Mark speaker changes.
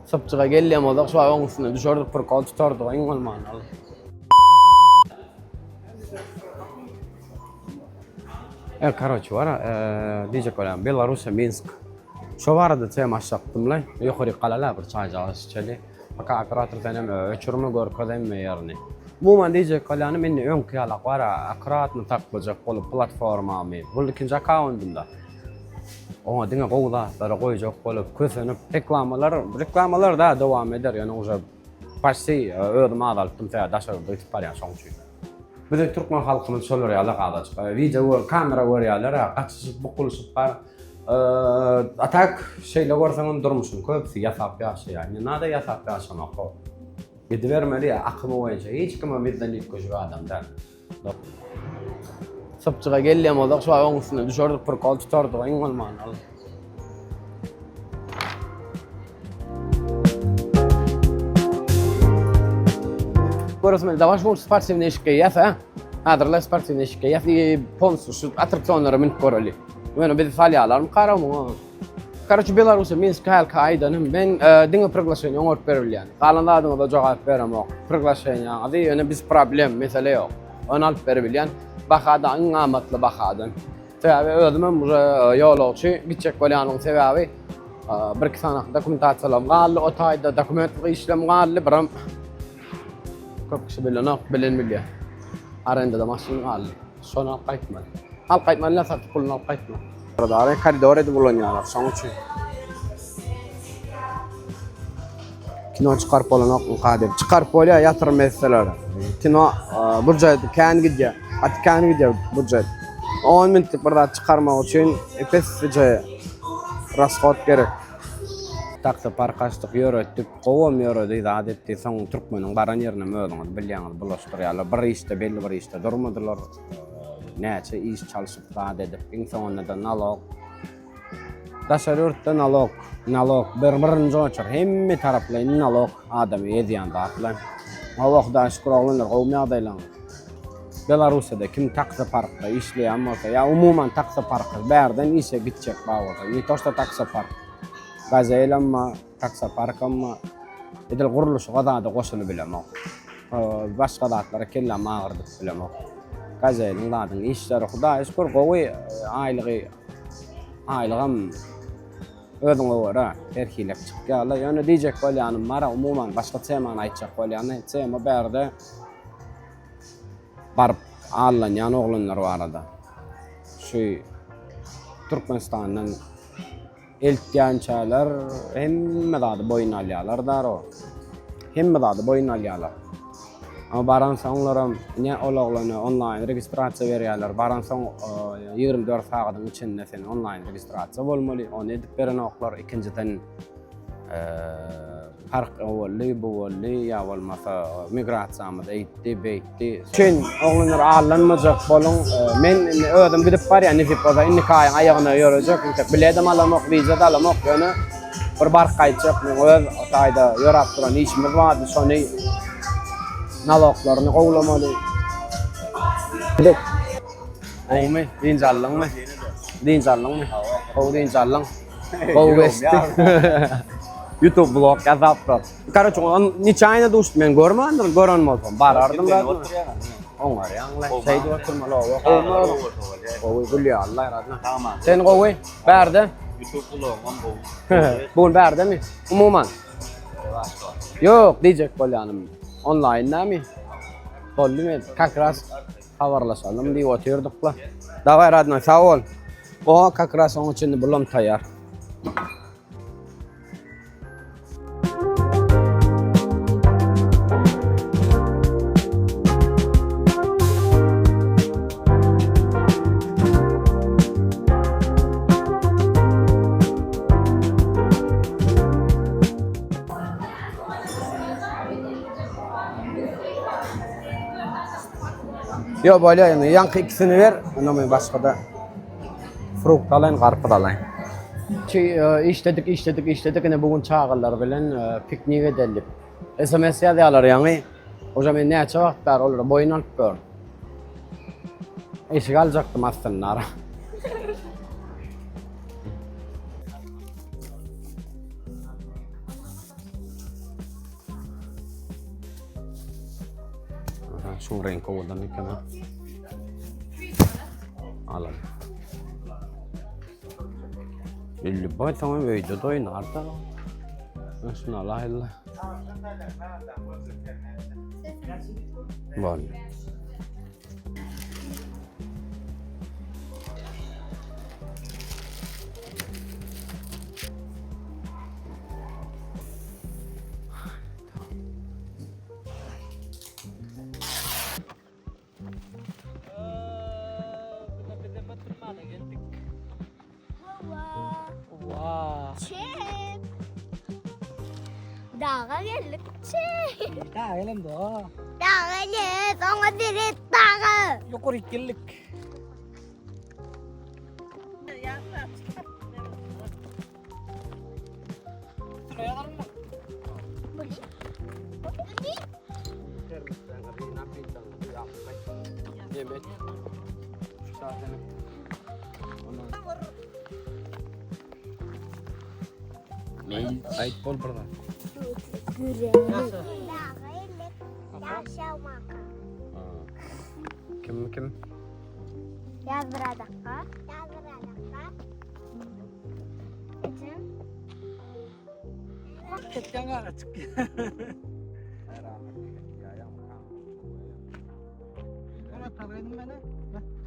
Speaker 1: Sapçığa gelýän bolsak şu aýyň üstüne düşerdik bir kol tutardyk iň bolmany. Короче, var diyecek bolam Belarusya Minsk. Şu barada çem aşaktımla. Yukarı qalala bir çaycağı içeli. Baka operator tanem öçürme görkezem ýerine. Umuman diyecek bolam meni öň kıyalak var akratny takpajak bolup platformamy. Bu ikinji akkauntymda. Oňa diňe gowdaşlary goýjak bolup kösenip reklamalar da dowam eder. Ýani oňa başy özüm adalypdym täze daşaryp ýetip barýan soňçy. Biz de Türkmen halkymyz şolar ýaly gadaçyk. Video kamera görýärler, gaçyşyp bukulşyp bar. Atak şeýle görseň durmuşyň köpsi ýasap ýaşaýar. Nada ýasap ýaşamak. Gidivermeli akymy boýunça hiç kime medeniýet göçüp adamdan. Sapçyga gelýän bolsak şu aýyň üstüne düşerdik bir kol tutardyk iň bolmany. Görürsün, davaş bu sportивный şikayet ha. Adırla sportивный şikayet polsu şu atraksyonlara minip göreli. Bueno, biz falyalarym qaramam. Короче, Belarusya Minsk halka aýdanym ben diňe priglашение oňup berilýän. Galanda adyňa da jogap beremok. Priglашение ady ýöne biz problem, mesele ýok. Onu alyp berilýän. Bahada iň amatly bahadan. Täze özümem ýolagçy gitjek bolýanyň sebäbi bir sanak dokumentasiýalar galy, o taýda dokumentlik işlem galy, biram köp kişi bilenmilýär. Arendada maşyn galy. Şonu alyp gaýtmaly. Alyp gaýtmaly, satyp pulunu alyp gaýtmaly. Radar koridor edip bolanýarlar, soňçy. Kino çykaryp bolanok gadep. Çykaryp bolýar ýatyrym meseleleri. Kino bir jaýda kän gidýär. Atkan gidýär bu jaýda. 10 minutlik bir zat çykarmak üçin epesçe rasxot gerek. Taksa parkaçdyk ýöretdik, gowam ýöredi adetde soň türkmeniň baran ýerine mödüňiz bilýäňiz bulaşdyrýarlar. Bir işte belli bir işte durmadylar. Näçe iş çalyşyp gaýda edip, iň soňunda nalog. Daşaryrtda nalog bir-birini joçur. Hemme taraply nalog adamy edýän zatlar. Allah da şükür oglanlar gowmy ýagdaýlar. Belarusyada kim taksa parkda işleýän bolsa, ýa umuman taksa parkda bärden işe gitjek bagda. Ýetoşda taksa park. Gazelamma, taksa parkamma, edil guruluşy gadada goşuly bilemok. Başga zatlara kelläm agyrdyp bilemok. Gazelan zadyň işleri Hudaýa şükür gowy aýlygam özüňe görä terhilek çykýarlar. Ýöne diýjek bolýanym mara umuman başga teman aýtjak bolýany, tema bärde barıp allanýan oglanlar barada. Şu Türkmenistandan eltýänçäler hemme zady boyun alýarlar daro. Hemme zady boyun alýarlar. Ama baran soňlaram ne olaglany online registrasiýa berýärler. Baran soň 24 sagatyň içinde sen online registrasiýa bolmaly. Onu edip beren oklar ikinciden fark bolly, bu bolly, ýa bolmasa migrasiýamyza beýtdi. Çin oglanlar allanmajak bolun. Men özüm gidip barýan nefip bolsa inni kaýan aýagyna ýörejek. Biledem alamok, viza da alamok ýöne bir bark gaýtjak. Men öz taýda ýörap duran işimiz bardy, şonu naloglaryny gowlamaly. Owmy, dinjallyňmy? Dinjallyňmy? Gow dinjallyň. Gow westi. YouTube blog yazaplar. Короче, neçe aýna duşdy men görmändir, gören bolsam barardym da. Oňar ýaňla şeýde oturmaly Gowy bilýär Allah ýaratna. Tamam. Sen gowy bärde? YouTube blogum bu. Bu bärdemi? Umuman. Ýok, diýjek bolýanym. Online nämi? Boldymy? Как раз habarlaşalım diýip oturdykla. Daway radna, sag ol. O как раз oň üçin bulam taýýar. Yo bolýa, ýanky ikisini ber, onda men başgada frukt alaýyn, garpy alaýyn. İşledik, ene bugün çağırlar bilen piknik edelim. SMS ýazýarlar ýani. Oja men näçe wagt bar olar boyun alyp ber. Eşik aljaktym aslynda. شو نوريكم كودنا كمان على اللي باي تمام فيديو دوين عارفه مش نالله إلا بون
Speaker 2: Çek. Dağa geldik. Çek.
Speaker 3: Dağa gelin de o.
Speaker 2: Dağa gel. Sonra direkt dağa.
Speaker 3: Yukarı geldik. Şuraya alalım mı?
Speaker 1: yemek zaten Neyi? Ait bol burada.
Speaker 2: Güzel. Dağa geldik. Yaşamak.
Speaker 1: Kim?
Speaker 2: Yaz bir dakika. Yaz bir dakika. Bizim.
Speaker 3: Ketken gala çık. Ona tabii beni.